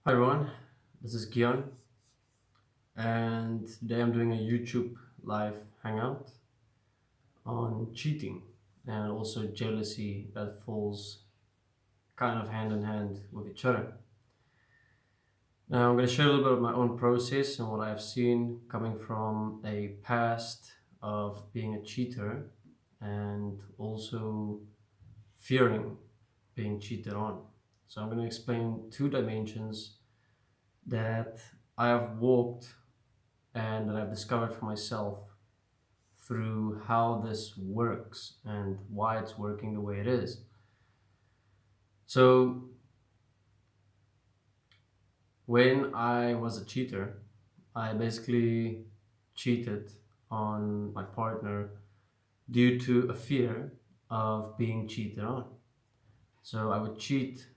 Hi everyone, this is Gian, and today I'm doing a YouTube live hangout on cheating and also jealousy that falls kind of hand in hand with each other. Now, I'm going to share a little bit of my own process and what I've seen coming from a past of being a cheater and also fearing being cheated on. So, I'm going to explain two dimensions that I have walked and that I've discovered for myself through how this works and why it's working the way it is. So, when I was a cheater, I basically cheated on my partner due to a fear of being cheated on. So, I would cheat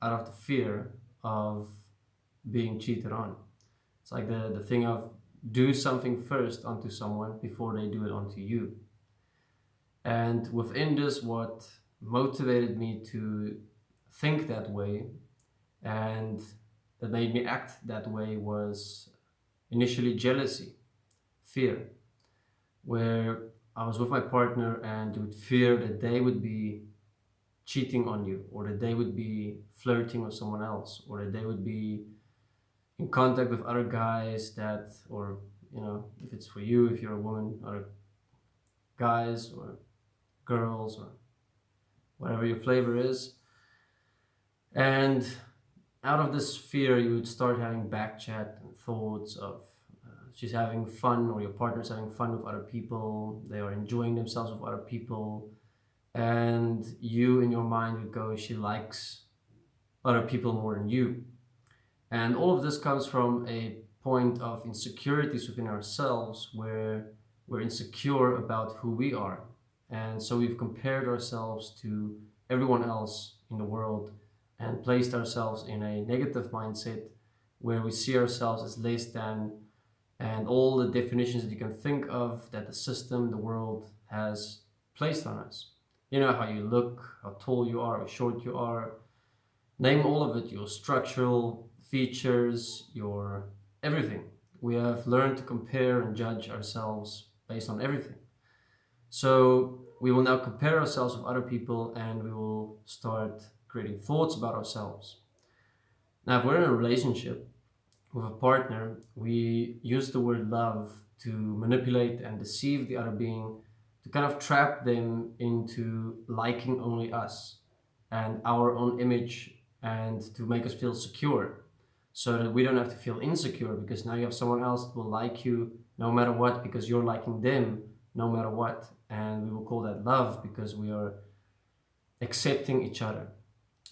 out of the fear of being cheated on. It's like the thing of do something first onto someone before they do it onto you. And within this, what motivated me to think that way and that made me act that way was initially jealousy, fear, where I was with my partner and you would fear that they would be cheating on you, or that they would be flirting with someone else, or that they would be in contact with other guys that, or if it's for you, if you're a woman, other guys or girls or whatever your flavor is. And out of this fear, you would start having back chat and thoughts of she's having fun, or your partner's having fun with other people, they are enjoying themselves with other people, and you in your mind would go, she likes other people more than you. And all of this comes from a point of insecurities within ourselves where we're insecure about who we are. And so we've compared ourselves to everyone else in the world and placed ourselves in a negative mindset where we see ourselves as less than, and all the definitions that you can think of that the system, the world has placed on us. You know, how you look, how tall you are, how short you are, name all of it, your structural features, your everything. We have learned to compare and judge ourselves based on everything. So we will now compare ourselves with other people and we will start creating thoughts about ourselves. Now, if we're in a relationship with a partner, we use the word love to manipulate and deceive the other being, to kind of trap them into liking only us and our own image, and to make us feel secure so that we don't have to feel insecure because now you have someone else that will like you no matter what because you're liking them no matter what. And we will call that love because we are accepting each other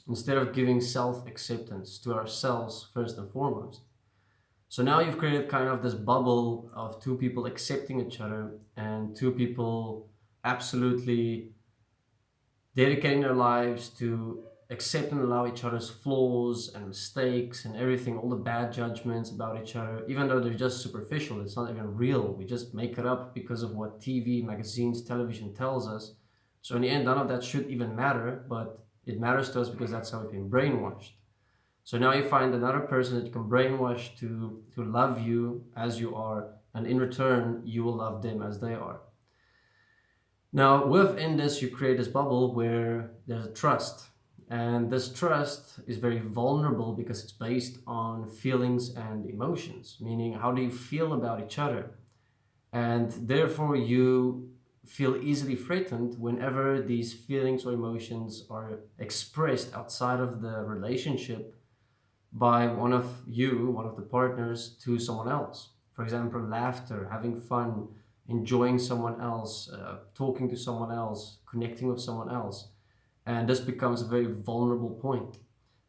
instead of giving self acceptance to ourselves first and foremost. So now you've created kind of this bubble of two people accepting each other and two people absolutely dedicating their lives to accept and allow each other's flaws and mistakes and everything, all the bad judgments about each other, even though they're just superficial, it's not even real. We just make it up because of what TV, magazines, television tells us. So in the end, none of that should even matter, but it matters to us because that's how we've been brainwashed. So now you find another person that you can brainwash to love you as you are, and in return, you will love them as they are. Now, within this, you create this bubble where there's a trust. And this trust is very vulnerable because it's based on feelings and emotions, meaning how do you feel about each other? And therefore, you feel easily threatened whenever these feelings or emotions are expressed outside of the relationship by one of the partners to someone else. For example, laughter, having fun, enjoying someone else, talking to someone else, connecting with someone else. And this becomes a very vulnerable point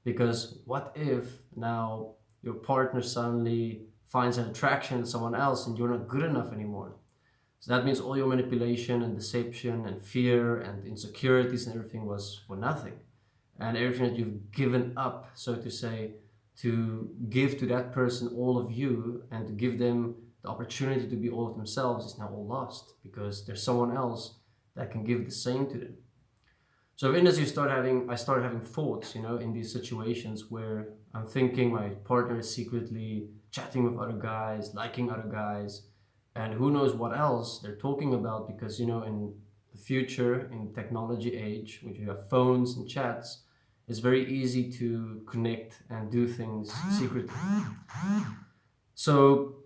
because what if now your partner suddenly finds an attraction in someone else and you're not good enough anymore? So that means all your manipulation and deception and fear and insecurities and everything was for nothing. And everything that you've given up, so to say, to give to that person all of you and to give them the opportunity to be all of themselves is now all lost because there's someone else that can give the same to them. So in this, I started having thoughts, in these situations where I'm thinking my partner is secretly chatting with other guys, liking other guys, and who knows what else they're talking about. Because in the future, in technology age, which you have phones and chats, it's very easy to connect and do things secretly. So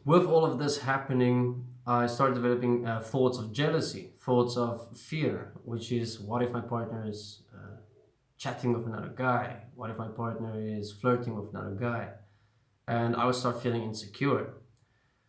with all of this happening, I started developing thoughts of jealousy, thoughts of fear, which is, what if my partner is chatting with another guy? What if my partner is flirting with another guy? And I would start feeling insecure.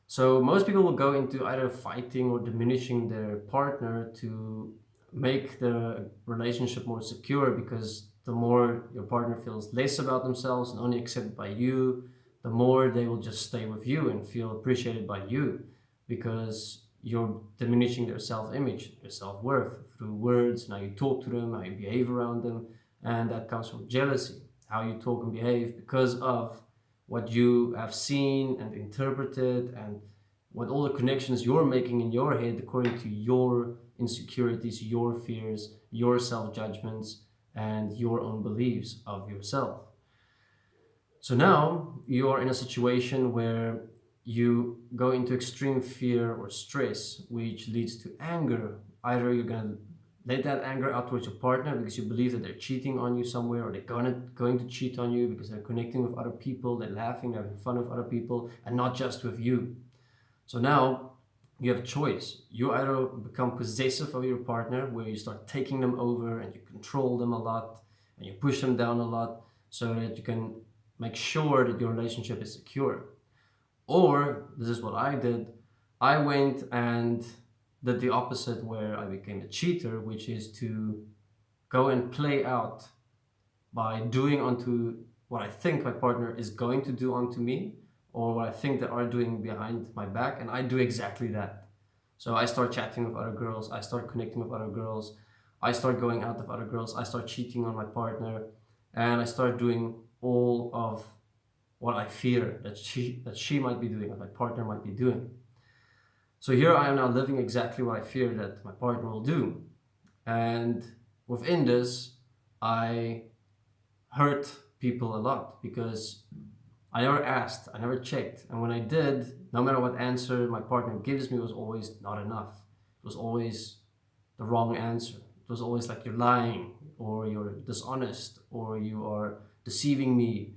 So most people will go into either fighting or diminishing their partner to make the relationship more secure, because the more your partner feels less about themselves and only accepted by you, the more they will just stay with you and feel appreciated by you, because you're diminishing their self-image, their self-worth through words and how you talk to them, how you behave around them, and that comes from jealousy, how you talk and behave because of what you have seen and interpreted, and what all the connections you're making in your head according to your insecurities, your fears, your self judgments, and your own beliefs of yourself. So now you are in a situation where you go into extreme fear or stress, which leads to anger. Either you're going to let that anger out towards your partner because you believe that they're cheating on you somewhere, or they're going to cheat on you because they're connecting with other people, they're laughing, they're having fun with other people, and not just with you. So now you have a choice. You either become possessive of your partner, where you start taking them over and you control them a lot and you push them down a lot so that you can make sure that your relationship is secure. Or, this is what I did, I went and did the opposite, where I became a cheater, which is to go and play out by doing onto what I think my partner is going to do onto me, or what I think they are doing behind my back, and I do exactly that. So I start chatting with other girls, I start connecting with other girls, I start going out with other girls, I start cheating on my partner, and I start doing all of what I fear that she might be doing, that my partner might be doing. So here I am now living exactly what I fear that my partner will do. And within this, I hurt people a lot, because I never asked, I never checked. And when I did, no matter what answer my partner gives me, was always not enough. It was always the wrong answer. It was always like, you're lying, or you're dishonest, or you are deceiving me.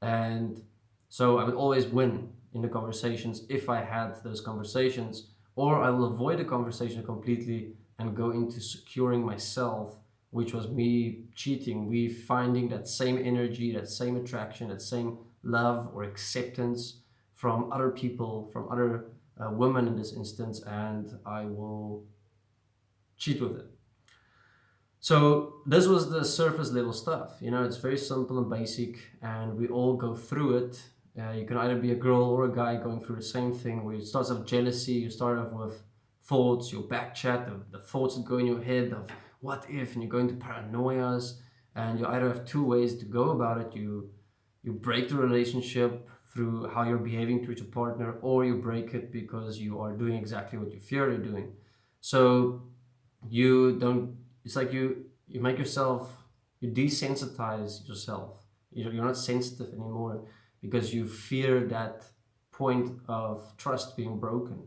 And so I would always win in the conversations if I had those conversations, or I will avoid the conversation completely and go into securing myself, which was me cheating, we finding that same energy, that same attraction, that same love or acceptance from other people, from other women in this instance, and I will cheat with it. So this was the surface level stuff. It's very simple and basic, and we all go through it. You can either be a girl or a guy going through the same thing, where you start off jealousy, you start off with thoughts, your back chat, the thoughts that go in your head of what if, and you go into paranoias, and you either have two ways to go about it. You break the relationship through how you're behaving towards your partner, or you break it because you are doing exactly what you fear you're doing. So you don't it's like you make yourself, you desensitize yourself. You're not sensitive anymore, because you fear that point of trust being broken.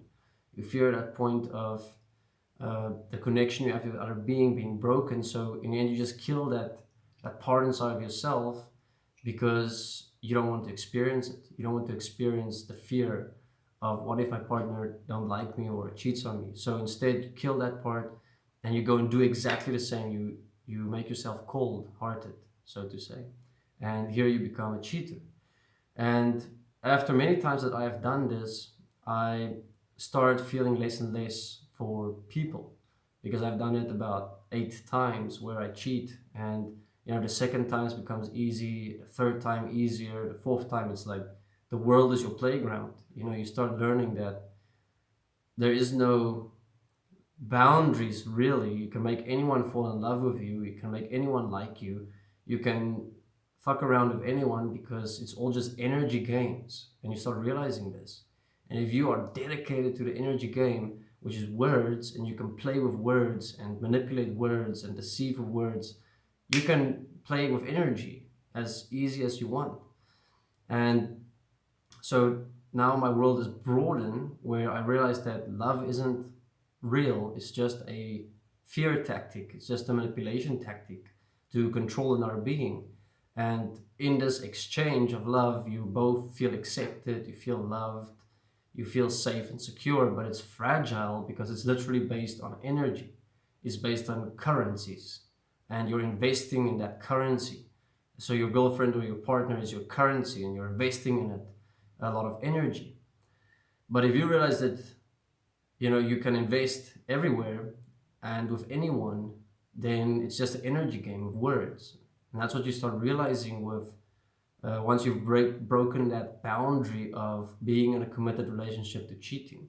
You fear that point of the connection you have with other being broken. So in the end, you just kill that part inside of yourself, because you don't want to experience it. You don't want to experience the fear of, what if my partner don't like me or cheats on me. So instead, you kill that part and you go and do exactly the same. You make yourself cold hearted, so to say, and here you become a cheater. And after many times that I have done this, I start feeling less and less for people, because I've done it about 8 times where I cheat. And the second time becomes easy, the third time easier, the fourth time it's like the world is your playground. You start learning that there is no boundaries, really. You can make anyone fall in love with you, you can make anyone like you can fuck around with anyone, because it's all just energy games, and you start realizing this. And if you are dedicated to the energy game, which is words, and you can play with words and manipulate words and deceive with words. You can play with energy as easy as you want. And so now my world is broadened where I realize that love isn't real, it's just a fear tactic, it's just a manipulation tactic to control another being. And in this exchange of love, you both feel accepted, you feel loved, you feel safe and secure, but it's fragile because it's literally based on energy, it's based on currencies, and you're investing in that currency. So your girlfriend or your partner is your currency, and you're investing in it a lot of energy. But if you realize that you can invest everywhere and with anyone, then it's just an energy game of words, and that's what you start realizing with once you've broken that boundary of being in a committed relationship to cheating.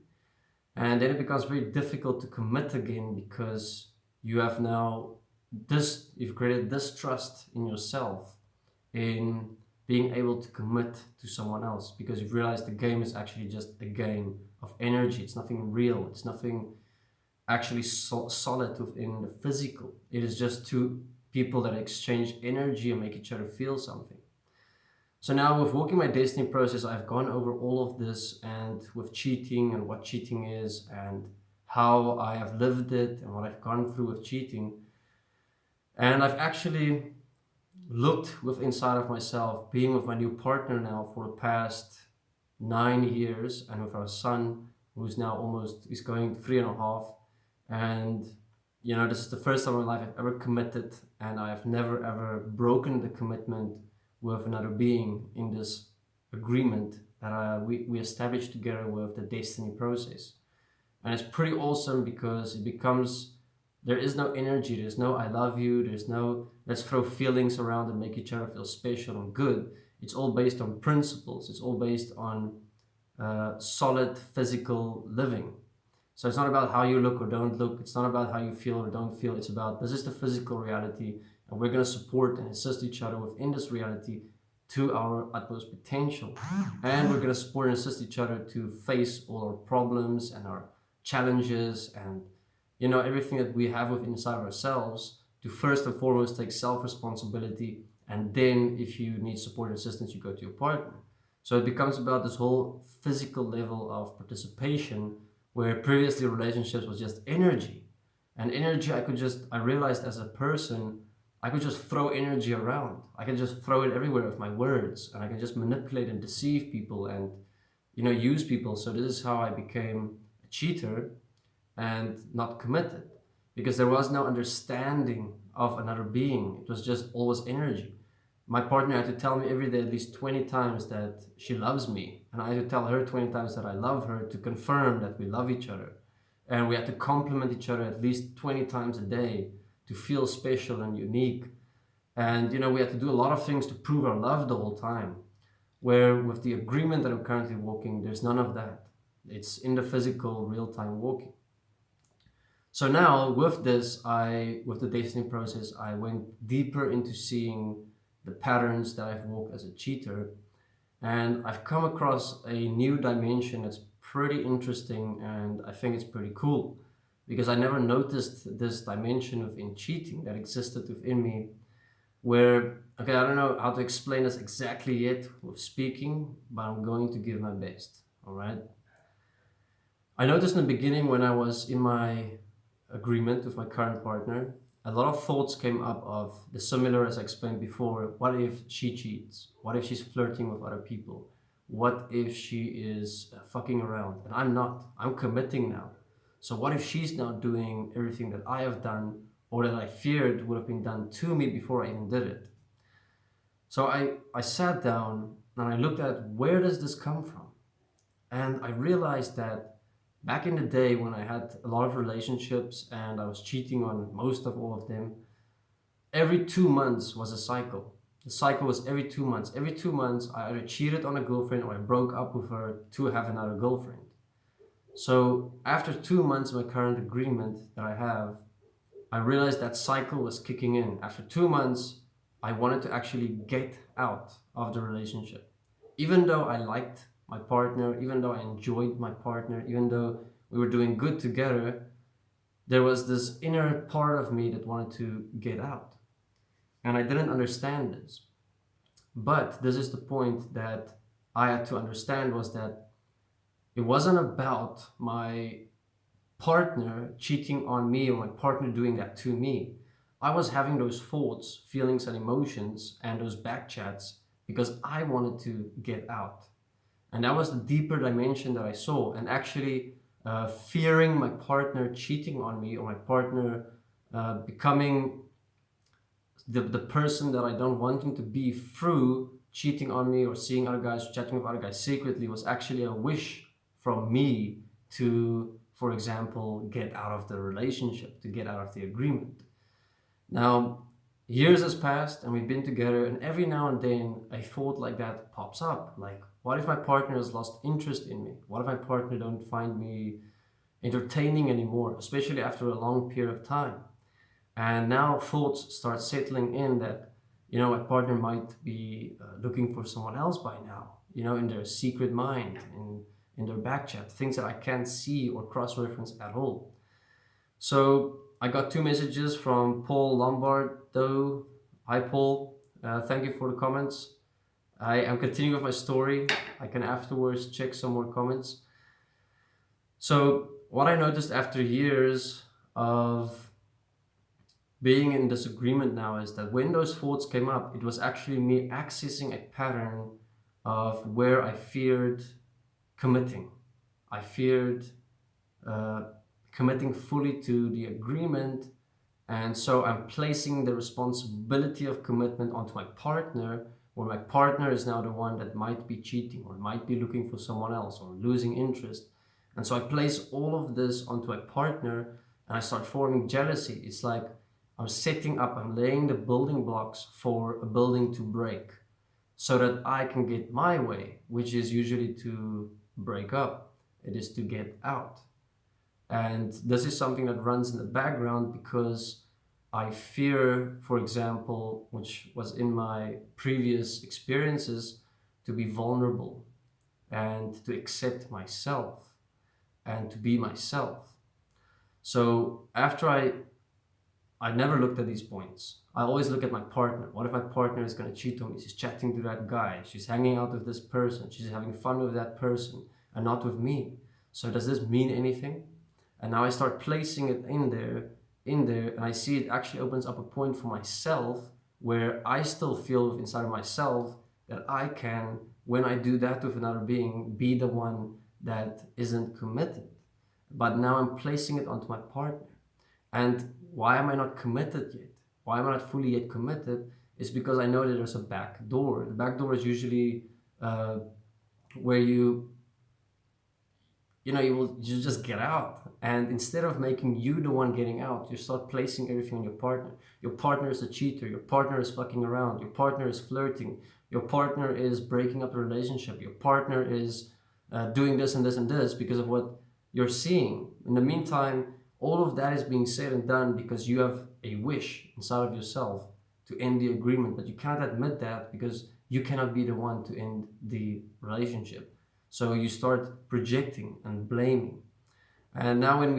And then it becomes very difficult to commit again because you have now you've created distrust in yourself in being able to commit to someone else, because you've realized the game is actually just a game of energy. It's nothing real, it's nothing actually solid within the physical. It is just two people that exchange energy and make each other feel something. So now with walking my destiny process, I've gone over all of this, and with cheating and what cheating is and how I have lived it and what I've gone through with cheating. And I've actually looked with inside of myself, being with my new partner now for the past 9 years, and with our son, who's now almost is going 3.5. And this is the first time in my life I've ever committed, and I've never ever broken the commitment with another being in this agreement that we established together with the destiny process. And it's pretty awesome because it becomes, there is no energy, there's no I love you, there's no let's throw feelings around and make each other feel special and good. It's all based on principles, it's all based on solid physical living. So it's not about how you look or don't look, it's not about how you feel or don't feel, it's about this is the physical reality, and we're going to support and assist each other within this reality to our utmost potential. And we're going to support and assist each other to face all our problems and our challenges and everything that we have within inside of ourselves, to first and foremost take self-responsibility, and then if you need support and assistance, you go to your partner. So it becomes about this whole physical level of participation, where previously relationships was just energy. And energy, I realized as a person, I could just throw energy around. I could just throw it everywhere with my words, and I can just manipulate and deceive people and use people. So this is how I became a cheater and not committed, because there was no understanding of another being. It was just always energy. My partner had to tell me every day at least 20 times that she loves me, and I had to tell her 20 times that I love her to confirm that we love each other. And we had to compliment each other at least 20 times a day to feel special and unique. And we had to do a lot of things to prove our love the whole time. Where with the agreement that I'm currently walking, there's none of that. It's in the physical, real-time walking. So now with this, with the destiny process, I went deeper into seeing the patterns that I've walked as a cheater, and I've come across a new dimension that's pretty interesting, and I think it's pretty cool, because I never noticed this dimension within cheating that existed within me, where, okay, I don't know how to explain this exactly yet with speaking, but I'm going to give my best, all right? I noticed in the beginning when I was in my agreement with my current partner, a lot of thoughts came up of the similar as I explained before. What if she cheats? What if she's flirting with other people? What if she is fucking around? And I'm not. I'm committing now. So what if she's not doing everything that I have done, or that I feared would have been done to me before I even did it? So I sat down and I looked at, where does this come from? And I realized that back in the day when I had a lot of relationships and I was cheating on most of all of them, every 2 months was a cycle. The cycle was every 2 months. Every 2 months, I either cheated on a girlfriend or I broke up with her to have another girlfriend. So after 2 months of my current agreement that I have, I realized that cycle was kicking in. After 2 months, I wanted to actually get out of the relationship. Even though I liked my partner, even though I enjoyed my partner, even though we were doing good together, there was this inner part of me that wanted to get out. And I didn't understand this. But this is the point that I had to understand, was that it wasn't about my partner cheating on me or my partner doing that to me. I was having those thoughts, feelings, and emotions and those back chats because I wanted to get out. And that was the deeper dimension that I saw. And actually, fearing my partner cheating on me or my partner becoming the person that I don't want him to be through cheating on me or seeing other guys, chatting with other guys secretly, was actually a wish from me to, for example, get out of the relationship, to get out of the agreement. Now, years has passed and we've been together, and every now and then a thought like that pops up. Like, what if my partner has lost interest in me? What if my partner don't find me entertaining anymore, especially after a long period of time? And now thoughts start settling in that, my partner might be looking for someone else by now, in their secret mind, in their back chat, things that I can't see or cross reference at all. So I got two messages from Paul Lombard, though. Hi, Paul. Thank you for the comments. I am continuing with my story. I can afterwards check some more comments. So, what I noticed after years of being in disagreement now is that when those thoughts came up, it was actually me accessing a pattern of where I feared committing. I feared uh, committing fully to the agreement, and so I'm placing the responsibility of commitment onto my partner, where my partner is now the one that might be cheating or might be looking for someone else or losing interest. And so I place all of this onto a partner and I start forming jealousy. It's like I'm laying the building blocks for a building to break so that I can get my way, which is usually to break up. It is to get out. And this is something that runs in the background because I fear, for example, which was in my previous experiences, to be vulnerable and to accept myself and to be myself. So after I never looked at these points. I always look at my partner. What if my partner is going to cheat on me? She's chatting to that guy. She's hanging out with this person. She's having fun with that person and not with me. So does this mean anything? And now I start placing it in there, and I see it actually opens up a point for myself where I still feel inside of myself that I can, when I do that with another being, be the one that isn't committed. But now I'm placing it onto my partner. And why am I not committed yet? Why am I not fully yet committed? Is because I know that there's a back door. The back door is usually where you just get out, and instead of making you the one getting out, you start placing everything on your partner. Your partner is a cheater, your partner is fucking around, your partner is flirting, your partner is breaking up the relationship, your partner is doing this and this and this because of what you're seeing. In the meantime, all of that is being said and done because you have a wish inside of yourself to end the agreement, but you cannot admit that because you cannot be the one to end the relationship. So you start projecting and blaming. And now when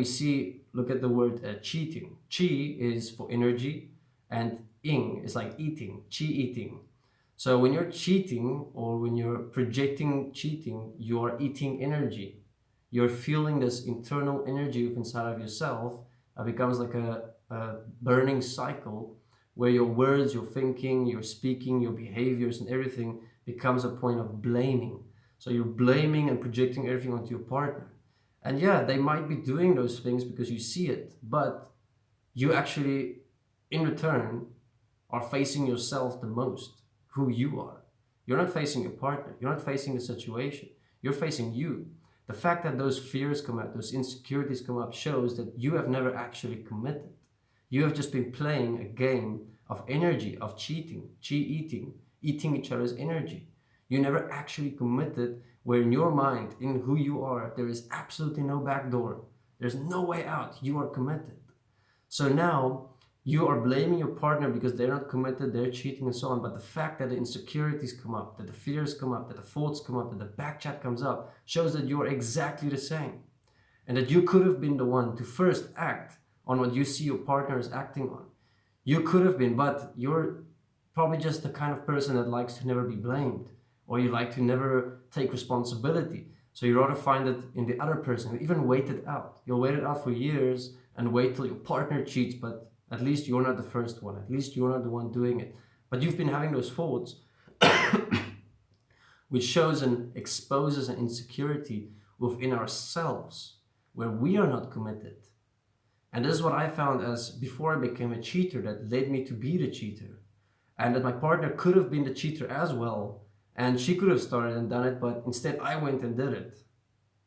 look at the word cheating. Chi is for energy and ing is like eating, chi eating. So when you're cheating or when you're projecting cheating, you are eating energy. You're feeling this internal energy inside of yourself. It becomes like a burning cycle where your words, your thinking, your speaking, your behaviors and everything becomes a point of blaming. So you're blaming and projecting everything onto your partner. And yeah, they might be doing those things because you see it, but you actually, in return, are facing yourself the most, who you are. You're not facing your partner. You're not facing the situation. You're facing you. The fact that those fears come up, those insecurities come up, shows that you have never actually committed. You have just been playing a game of energy, of cheating, eating each other's energy. You never actually committed, where in your mind, in who you are, there is absolutely no back door. There's no way out. You are committed. So now you are blaming your partner because they're not committed, they're cheating and so on. But the fact that the insecurities come up, that the fears come up, that the thoughts come up, that the back chat comes up, shows that you are exactly the same. and that you could have been the one to first act on what you see your partner is acting on. You could have been, but you're probably just the kind of person that likes to never be blamed, or you like to never take responsibility. So you rather find it in the other person, even wait it out. You'll wait it out for years and wait till your partner cheats, but at least you're not the first one. At least you're not the one doing it. But you've been having those thoughts, which shows and exposes an insecurity within ourselves where we are not committed. And this is what I found as before I became a cheater that led me to be the cheater. And that my partner could have been the cheater as well. And she could have started and done it, but instead I went and did it.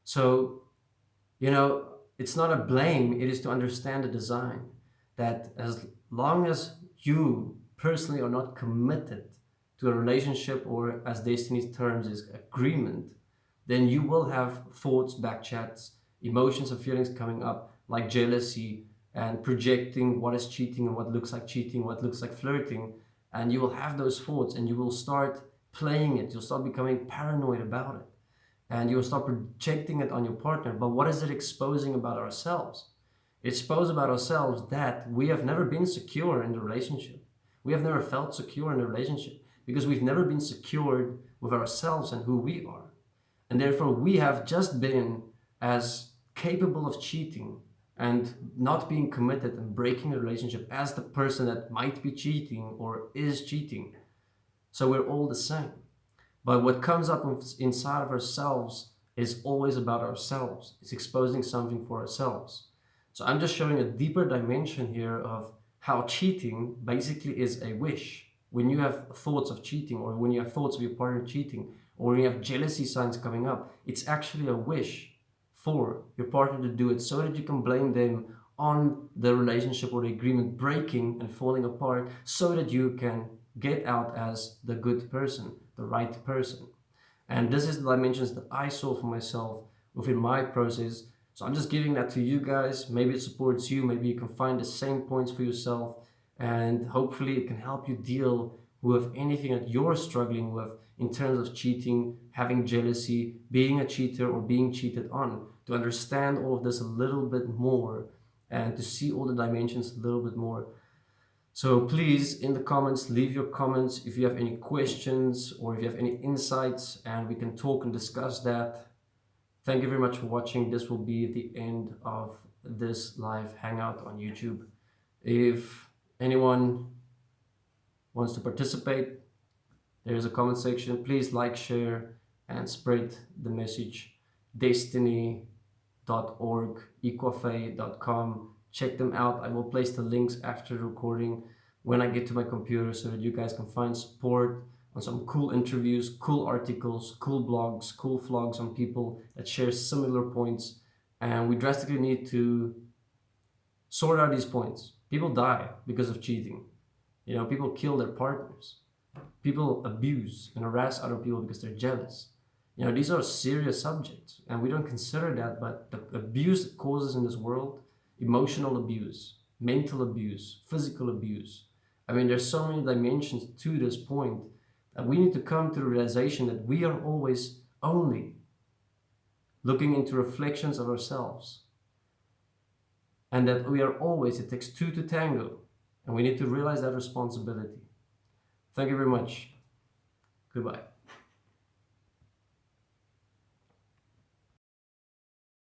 So, it's not a blame, it is to understand the design. That as long as you personally are not committed to a relationship, or as Destiny's terms is agreement, then you will have thoughts, backchats, emotions and feelings coming up like jealousy and projecting what is cheating and what looks like cheating, what looks like flirting. And you will have those thoughts and you will start playing it. You'll start becoming paranoid about it. And you will start projecting it on your partner. But what is it exposing about ourselves? It exposes about ourselves that we have never been secure in the relationship. We have never felt secure in the relationship because we've never been secured with ourselves and who we are. And therefore we have just been as capable of cheating and not being committed and breaking the relationship as the person that might be cheating or is cheating. So we're all the same. But what comes up inside of ourselves is always about ourselves. It's exposing something for ourselves. So I'm just showing a deeper dimension here of how cheating basically is a wish. When you have thoughts of cheating, or when you have thoughts of your partner cheating, or when you have jealousy signs coming up, it's actually a wish for your partner to do it so that you can blame them on the relationship or the agreement breaking and falling apart, so that you can get out as the good person, the right person. And this is the dimensions that I saw for myself within my process. So I'm just giving that to you guys. Maybe it supports you. Maybe you can find the same points for yourself. And hopefully it can help you deal with anything that you're struggling with in terms of cheating, having jealousy, being a cheater, or being cheated on. To understand all of this a little bit more and to see all the dimensions a little bit more. So please, in the comments, leave your comments if you have any questions or if you have any insights, and we can talk and discuss that. Thank you very much for watching. This will be the end of this live hangout on YouTube. If anyone wants to participate, there's a comment section. Please like, share, and spread the message. Desteni.org, equafe.com. Check them out. I will place the links after the recording when I get to my computer so that you guys can find support on some cool interviews, cool articles, cool blogs, cool vlogs on people that share similar points. And we drastically need to sort out these points. People die because of cheating. People kill their partners. People abuse and harass other people because they're jealous. These are serious subjects and we don't consider that, but the abuse it causes in this world, emotional abuse, mental abuse, physical abuse. There's so many dimensions to this point that we need to come to the realization that we are always only looking into reflections of ourselves. And that we are always, it takes two to tango. And we need to realize that responsibility. Thank you very much. Goodbye.